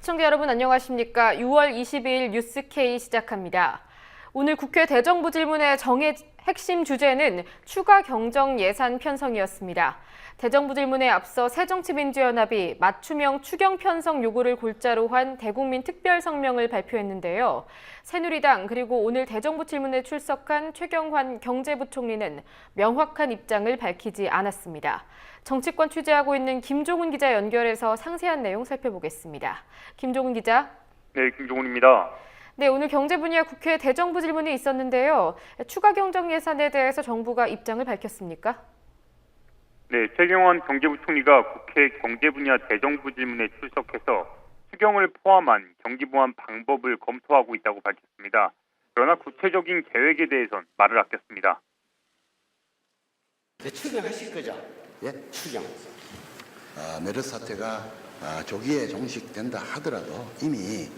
시청자 여러분 안녕하십니까? 6월 22일 뉴스K 시작합니다. 오늘 국회 대정부질문의 핵심 주제는 추가 경정 예산 편성이었습니다. 대정부질문에 앞서 새정치민주연합이 맞춤형 추경 편성 요구를 골자로 한 대국민 특별성명을 발표했는데요. 새누리당 그리고 오늘 대정부 질문에 출석한 최경환 경제부총리는 명확한 입장을 밝히지 않았습니다. 정치권 취재하고 있는 김종훈 기자 연결해서 상세한 내용 살펴보겠습니다. 김종훈 기자. 네, 김종훈입니다. 네, 오늘 경제 분야 국회 대정부 질문이 있었는데요. 추가 경정 예산에 대해서 정부가 입장을 밝혔습니까? 네, 최경환 경제부총리가 국회 경제 분야 대정부 질문에 출석해서 추경을 포함한 경기 보완 방법을 검토하고 있다고 밝혔습니다. 그러나 구체적인 계획에 대해선 말을 아꼈습니다. 추경하실 거죠? 예? 추경. 메르스 사태가 조기에 종식된다 하더라도 이미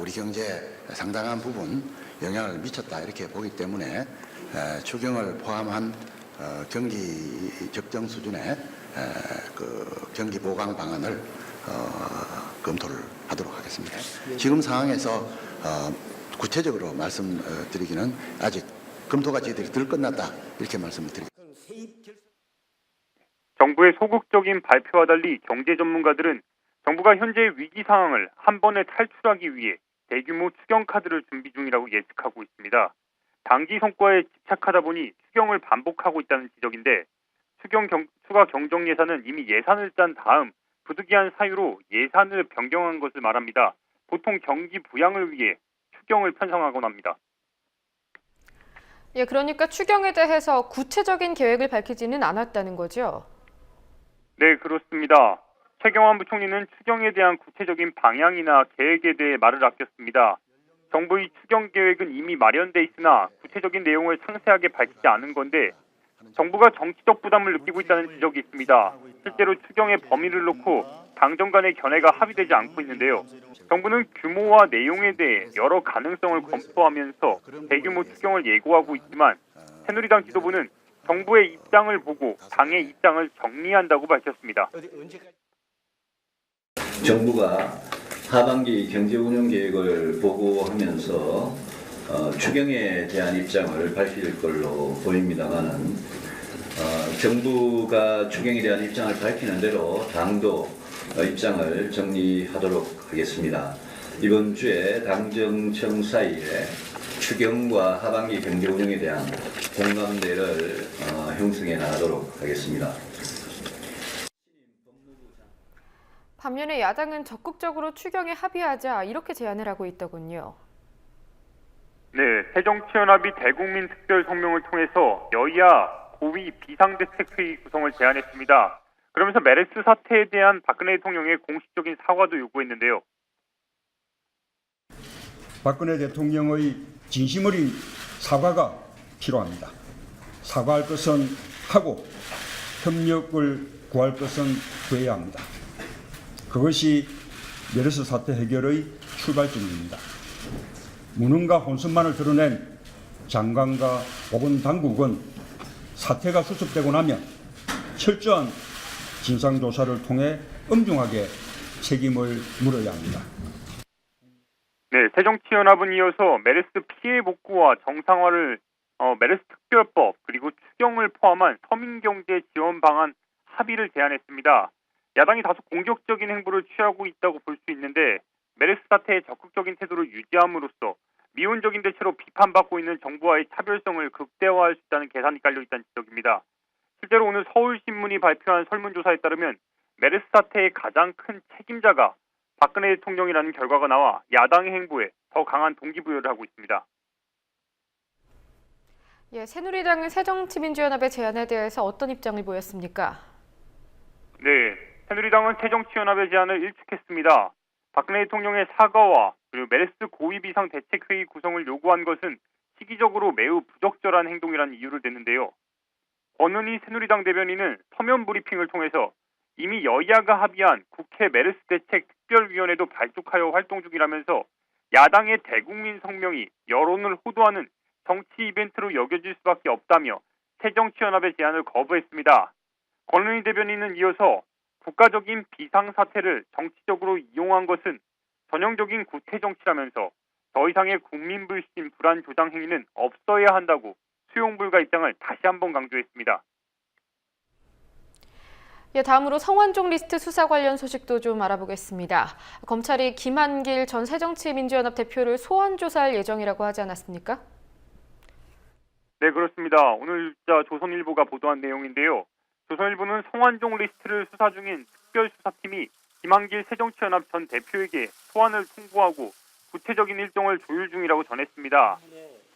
우리 경제에 상당한 부분 영향을 미쳤다 이렇게 보기 때문에 추경을 포함한 경기 적정 수준의 그 경기 보강 방안을 검토를 하도록 하겠습니다. 지금 상황에서 구체적으로 말씀드리기는 아직 검토가 저희들이 덜 끝났다 이렇게 말씀을 드립니다. 정부의 소극적인 발표와 달리 경제 전문가들은 정부가 현재의 위기 상황을 한 번에 탈출하기 위해 대규모 추경 카드를 준비 중이라고 예측하고 있습니다. 단기 성과에 집착하다 보니 추경을 반복하고 있다는 지적인데 추가 경정 예산은 이미 예산을 짠 다음 부득이한 사유로 예산을 변경한 것을 말합니다. 보통 경기 부양을 위해 추경을 편성하곤 합니다. 예, 그러니까 추경에 대해서 구체적인 계획을 밝히지는 않았다는 거죠? 네, 그렇습니다. 최경환 부총리는 추경에 대한 구체적인 방향이나 계획에 대해 말을 아꼈습니다. 정부의 추경 계획은 이미 마련돼 있으나 구체적인 내용을 상세하게 밝히지 않은 건데 정부가 정치적 부담을 느끼고 있다는 지적이 있습니다. 실제로 추경의 범위를 놓고 당정 간의 견해가 합의되지 않고 있는데요. 정부는 규모와 내용에 대해 여러 가능성을 검토하면서 대규모 추경을 예고하고 있지만 새누리당 지도부는 정부의 입장을 보고 당의 입장을 정리한다고 밝혔습니다. 정부가 하반기 경제운영 계획을 보고하면서 추경에 대한 입장을 밝힐 걸로 보입니다만은 정부가 추경에 대한 입장을 밝히는 대로 당도 입장을 정리하도록 하겠습니다. 이번 주에 당정청 사이에 추경과 하반기 경제운영에 대한 공감대를 형성해 나가도록 하겠습니다. 반면에 야당은 적극적으로 추경에 합의하자 이렇게 제안을 하고 있더군요. 네, 새정치연합이 대국민 특별성명을 통해서 여야 고위 비상대책회의 구성을 제안했습니다. 그러면서 메르스 사태에 대한 박근혜 대통령의 공식적인 사과도 요구했는데요. 박근혜 대통령의 진심 어린 사과가 필요합니다. 사과할 것은 하고 협력을 구할 것은 구해야 합니다. 그것이 메르스 사태 해결의 출발점입니다. 무능과 혼선만을 드러낸 장관과 보건당국은 사태가 수습되고 나면 철저한 진상조사를 통해 엄중하게 책임을 물어야 합니다. 네, 새정치연합은 이어서 메르스 피해 복구와 정상화를 메르스 특별법 그리고 추경을 포함한 서민경제 지원 방안 합의를 제안했습니다. 야당이 다소 공격적인 행보를 취하고 있다고 볼 수 있는데 메르스 사태에 적극적인 태도를 유지함으로써 미온적인 대처로 비판받고 있는 정부와의 차별성을 극대화할 수 있다는 계산이 깔려 있다는 지적입니다. 실제로 오늘 서울신문이 발표한 설문조사에 따르면 메르스 사태의 가장 큰 책임자가 박근혜 대통령이라는 결과가 나와 야당의 행보에 더 강한 동기부여를 하고 있습니다. 예, 새누리당은 새정치민주연합의 제안에 대해서 어떤 입장을 보였습니까? 네, 새누리당은 새정치연합의 제안을 일축했습니다. 박근혜 대통령의 사과와 그리고 메르스 고위비상대책회의 구성을 요구한 것은 시기적으로 매우 부적절한 행동이라는 이유를 댔는데요. 권은희 새누리당 대변인은 서면 브리핑을 통해서 이미 여야가 합의한 국회 메르스 대책 특별위원회도 발족하여 활동 중이라면서 야당의 대국민 성명이 여론을 호도하는 정치 이벤트로 여겨질 수밖에 없다며 새정치연합의 제안을 거부했습니다. 권은희 대변인은 이어서 국가적인 비상사태를 정치적으로 이용한 것은 전형적인 구태 정치라면서 더 이상의 국민 불신 불안 조장 행위는 없어야 한다고 수용 불가 입장을 다시 한번 강조했습니다. 예, 다음으로 성완종 리스트 수사 관련 소식도 좀 알아보겠습니다. 검찰이 김한길 전 새정치민주연합 대표를 소환 조사할 예정이라고 하지 않았습니까? 네, 그렇습니다. 오늘 조선일보가 보도한 내용인데요. 조선일보는 성완종 리스트를 수사 중인 특별수사팀이 김한길 새정치연합 전 대표에게 소환을 통보하고 구체적인 일정을 조율 중이라고 전했습니다.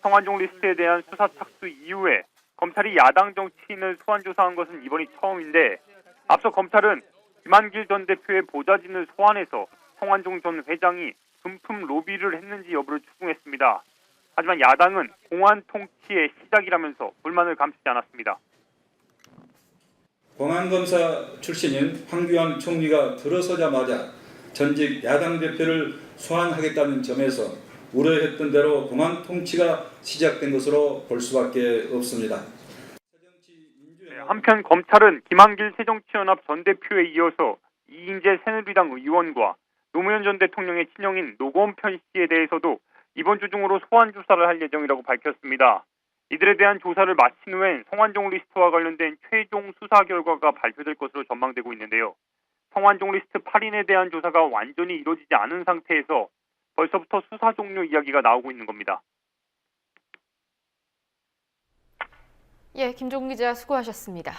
성완종 리스트에 대한 수사 착수 이후에 검찰이 야당 정치인을 소환 조사한 것은 이번이 처음인데, 앞서 검찰은 김한길 전 대표의 보좌진을 소환해서 성완종 전 회장이 금품 로비를 했는지 여부를 추궁했습니다. 하지만 야당은 공안 통치의 시작이라면서 불만을 감추지 않았습니다. 공안검사 출신인 황교안 총리가 들어서자마자 전직 야당 대표를 소환하겠다는 점에서 우려했던 대로 공안 통치가 시작된 것으로 볼 수밖에 없습니다. 한편 검찰은 김한길 새정치연합 전 대표에 이어서 이인재 새누리당 의원과 노무현 전 대통령의 친형인 노건편 씨에 대해서도 이번 주 중으로 소환 조사를 할 예정이라고 밝혔습니다. 이들에 대한 조사를 마친 후엔 성완종 리스트와 관련된 최종 수사 결과가 발표될 것으로 전망되고 있는데요. 성완종 리스트 8인에 대한 조사가 완전히 이루어지지 않은 상태에서 벌써부터 수사 종료 이야기가 나오고 있는 겁니다. 예, 김종국 기자 수고하셨습니다.